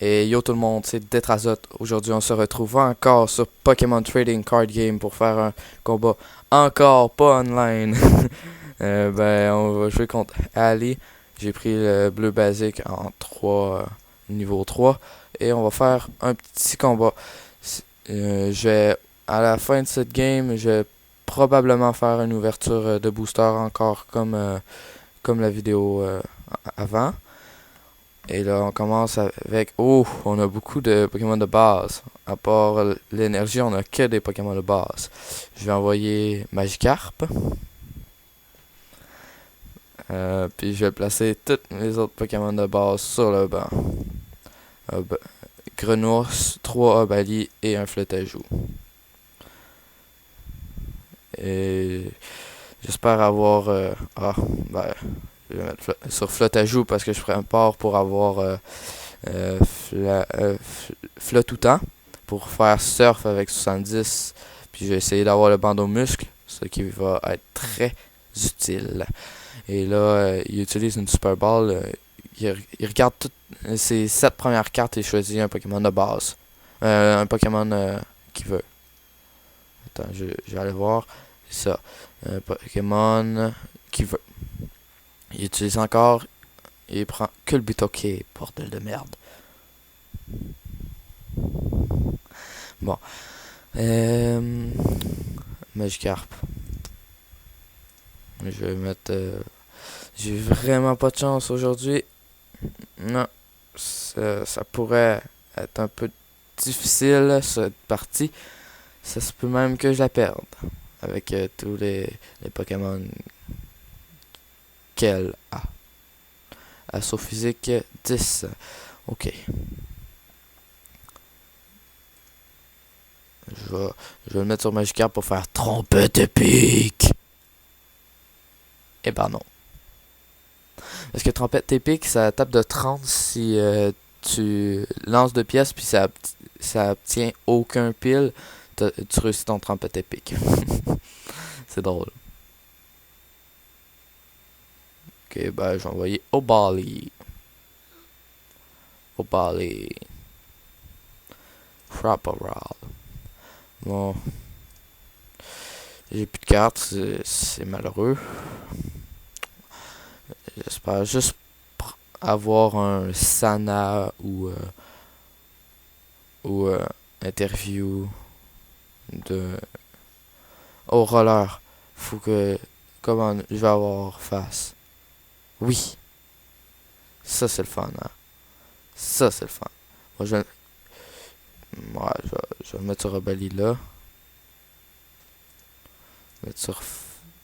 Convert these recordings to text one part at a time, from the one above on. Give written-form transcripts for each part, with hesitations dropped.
Et yo tout le monde, c'est Tetrazote. Aujourd'hui, on se retrouve encore sur Pokémon Trading Card Game pour faire un combat encore pas online. On va jouer contre Ali. J'ai pris le bleu basique en 3, niveau 3. Et on va faire un petit combat. Je vais, à la fin de cette game, je vais probablement faire une ouverture de booster encore comme la vidéo avant. Et là, on commence avec... Oh, on a beaucoup de Pokémon de base. À part l'énergie, on a que des Pokémon de base. Je vais envoyer Magikarp. Puis je vais placer tous les autres Pokémon de base sur le banc. Grenours, 3 Obali et un Flotajou. Et j'espère avoir... je vais mettre sur Flotajou parce que je ferai un port pour avoir Flotoutan pour faire surf avec 70. Puis je vais essayer d'avoir le bandeau muscle, ce qui va être très utile. Et là, il utilise une Super Ball. Il regarde toutes ses 7 premières cartes et choisit un Pokémon de base. Un Pokémon qu'il veut. Attends, je vais aller voir. C'est ça. Un Pokémon qu'il veut. Il utilise encore. Il prend que le Butoké, bordel de merde. Bon. Magikarp. Je vais mettre... J'ai vraiment pas de chance aujourd'hui. Non. Ça pourrait être un peu difficile, cette partie. Ça se peut même que je la perde. Avec tous les Pokémon qu'elle a. Assaut physique 10. Ok. Je vais le mettre sur Magikarp pour faire trompette épique. Eh ben non. Parce que trompette épique, ça tape de 30 si tu lances de pièces puis ça obtient aucun pile. Tu réussis ton trompette épique. C'est drôle. Ok, ben je vais envoyer Obali. Frapparal. Bon. J'ai plus de cartes, c'est malheureux. J'espère juste avoir un Sana ou interview de... Oh, roller. Faut que... Comment je vais avoir face? Oui. Ça, c'est le fun, hein. Ça, c'est le fun. Moi, je vais le mettre sur Obali là.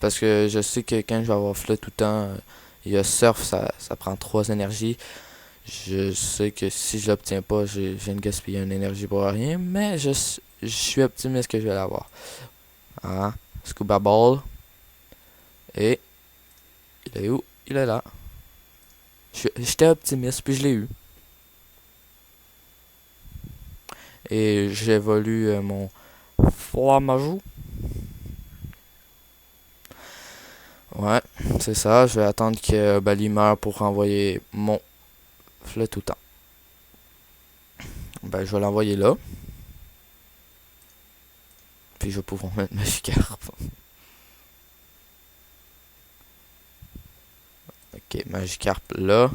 Parce que je sais que quand je vais avoir Flotte tout le temps, il y a Surf, ça prend 3 énergies. Je sais que si je l'obtiens pas, je viens de gaspiller une énergie pour rien. Mais je suis optimiste que je vais l'avoir. Ah, Scuba Ball. Et il est où? Il est là. J'étais optimiste, puis je l'ai eu. Et j'évolue mon Flamajou. Ouais, c'est ça. Je vais attendre que Bali meure pour envoyer mon Flottoutan. Ben, je vais l'envoyer là. Puis je vais pouvoir mettre Magikarp. Ok, Magikarp là.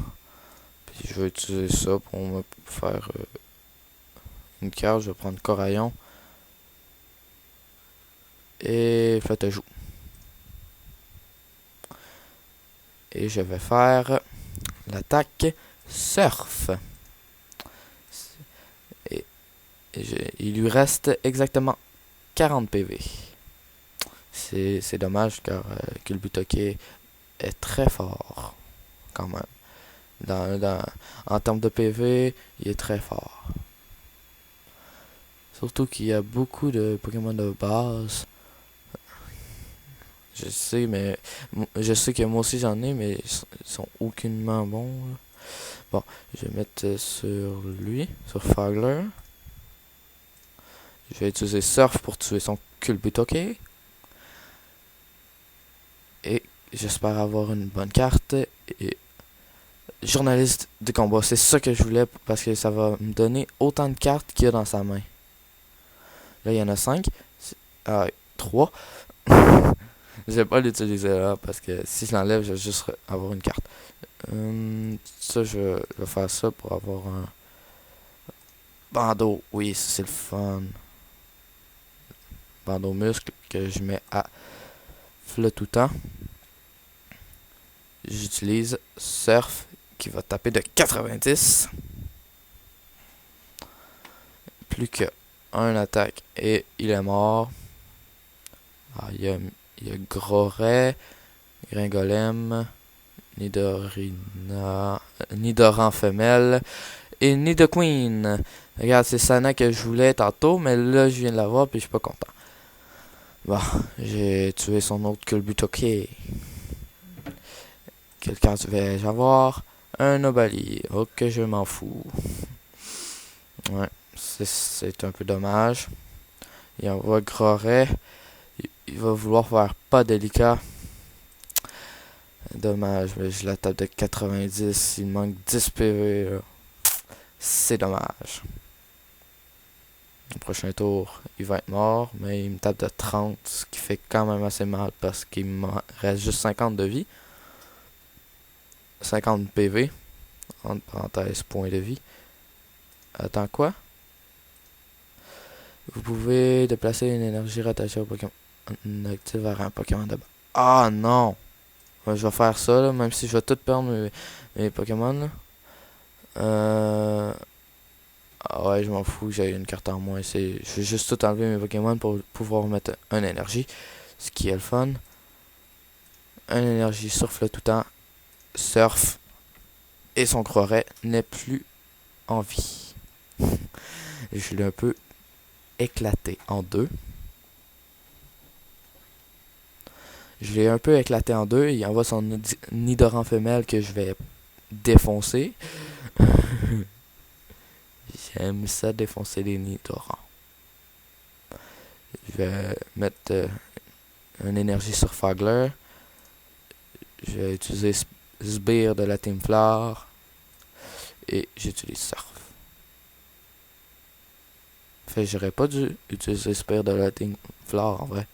Puis je vais utiliser ça pour me faire une carte. Je vais prendre Coraillon. Et Flotajou. Et je vais faire l'attaque Surf. Et il lui reste exactement 40 PV. C'est dommage car Kulbutoke est très fort quand même. En termes de PV, il est très fort. Surtout qu'il y a beaucoup de Pokémon de base. Je sais, mais je sais que moi aussi j'en ai, mais ils sont aucunement bons. Là. Bon, je vais mettre sur lui, sur Fagler. Je vais utiliser Surf pour tuer son Kulbutoke. Et j'espère avoir une bonne carte. Et journaliste de combat. C'est ça que je voulais parce que ça va me donner autant de cartes qu'il y a dans sa main. Là, il y en a 5. 3. Je vais pas l'utiliser là parce que si je l'enlève, je vais juste avoir une carte. Ça, je vais faire ça pour avoir un bandeau. Oui, ça, c'est le fun. Bandeau muscle que je mets à flot tout le temps. J'utilise surf qui va taper de 90. Plus que un attaque et il est mort. Il y a Groret, Gringolem, Nidoran femelle et Nidoqueen. Regarde, c'est Sana que je voulais tantôt, mais là je viens de l'avoir puis je suis pas content. Bon, j'ai tué son autre Culbutoké. Quelle carte vais-je avoir? Un Obali. Ok, je m'en fous. Ouais, c'est un peu dommage. Il envoie Groret. Il va vouloir faire pas délicat. Dommage, mais je la tape de 90. Il manque 10 PV. C'est dommage. Au prochain tour, il va être mort, mais il me tape de 30, ce qui fait quand même assez mal parce qu'il me reste juste 50 de vie. 50 PV, entre parenthèses, points de vie. Attends, quoi? Vous pouvez déplacer une énergie rattachée au Pokémon active vers un Pokémon de base. Ah non! Je vais faire ça, là, même si je vais tout perdre mes Pokémon. Ah ouais, je m'en fous, j'ai une carte en moins. Je vais juste tout enlever mes Pokémon pour pouvoir mettre un énergie. Ce qui est le fun. Un énergie surf le tout temps. Surf. Et son Groret n'est plus en vie. Je l'ai un peu éclaté en deux. Il envoie son Nidoran femelle que je vais défoncer. J'aime ça défoncer les Nidorans. Je vais mettre une énergie sur Fagler. Je vais utiliser Sbire de la Team Flower. Et j'utilise Surf. J'aurais pas dû utiliser Sbire de la Team Flower en vrai.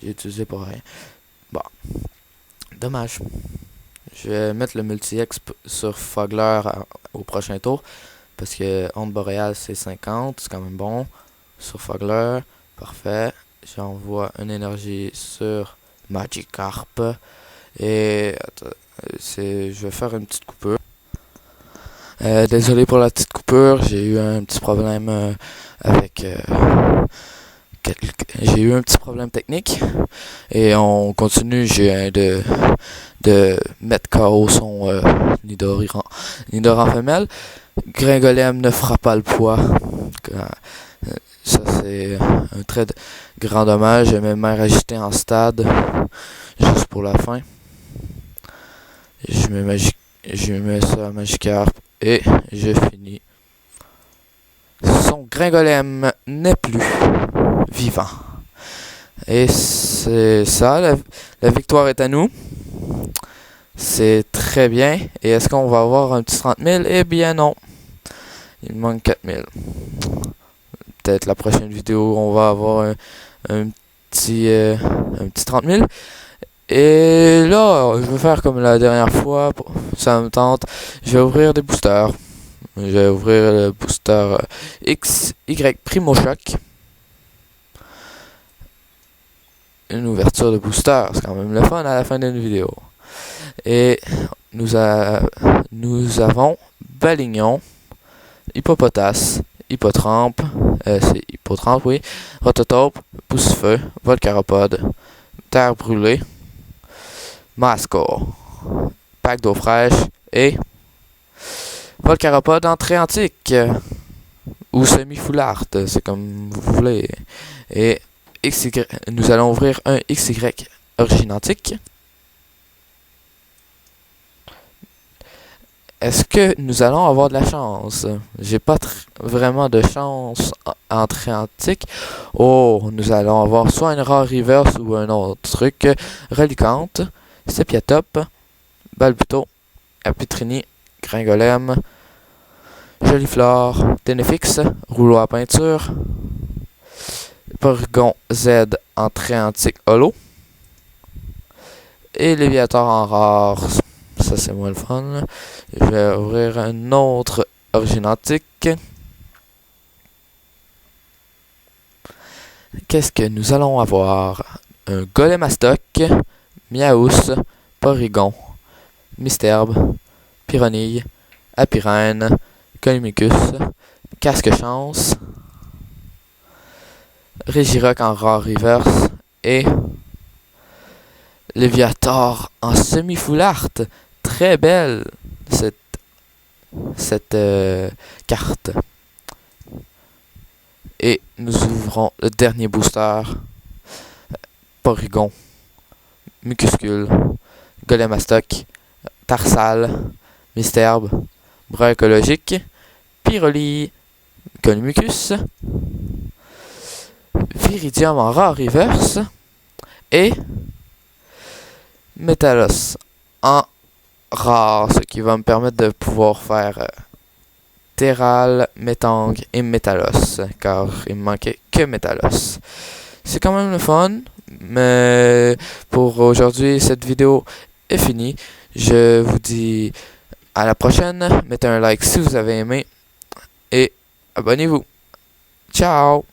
J'ai utilisé pour rien. Bon. Dommage. Je vais mettre le multi-exp sur Fogler au prochain tour. Parce que Onde Boréale c'est 50. C'est quand même bon. Sur Fogler. Parfait. J'envoie une énergie sur Magikarp. Et je vais faire une petite coupure. Désolé pour la petite coupure. J'ai eu un petit problème avec... J'ai eu un petit problème technique et on continue. J'ai de mettre KO son Nidoran femelle. Gringolem ne fera pas le poids. Ça c'est un très grand dommage. J'ai mes mains agitées en stade juste pour la fin. Je mets ça à Magikarp et je finis. Son Gringolem n'est plus vivant. Et c'est ça, la victoire est à nous. C'est très bien. Et est-ce qu'on va avoir un petit 30 000? Eh bien non. Il manque 4 000. Peut-être la prochaine vidéo, on va avoir un petit 30 000. Et là, je vais faire comme la dernière fois. Ça me tente. Je vais ouvrir des boosters. Je vais ouvrir le booster XY Primo Shock. Une ouverture de booster, c'est quand même le fun à la fin d'une vidéo. Et nous avons Balignon, Hippopotas, Hippotrampe, c'est Hippotrampe, oui, Rototope, Pousse-Feu, Volcaropode, Terre Brûlée, Mascore, Pack d'eau fraîche et Volcaropode entrée antique ou semi-foulard, c'est comme vous voulez. Et nous allons ouvrir un XY origine antique. Est-ce que nous allons avoir de la chance? J'ai pas vraiment de chance entrée antique. Oh, nous allons avoir soit une rare reverse ou un autre truc. Reliquante, Sepiatop, Balbuto Apitrini, Gringolem, Joliflore, Ténéfix, Rouleau à peinture, Porygon Z en trait antique holo, et Léviator en rare. Ça c'est moins le fun. Je vais ouvrir un autre origine antique. Qu'est-ce que nous allons avoir? Un Golem à stock, Miaous, Porygon, Misterbe, Pyronille, Apirène, Colmicus, Casque Chance, Régirock en rare reverse et Léviator en semi-full art. Très belle cette carte. Et nous ouvrons le dernier booster. Porygon, Mucuscule, Golem à stock, Tarsal, Misterbe, Bras écologique, Pyroli, Colmucus, Viridium en rare reverse et Métalos en rare, ce qui va me permettre de pouvoir faire Terral, Métang et Métalos, car il me manquait que Métalos. C'est quand même le fun, mais pour aujourd'hui, cette vidéo est finie. Je vous dis à la prochaine. Mettez un like si vous avez aimé et abonnez-vous. Ciao!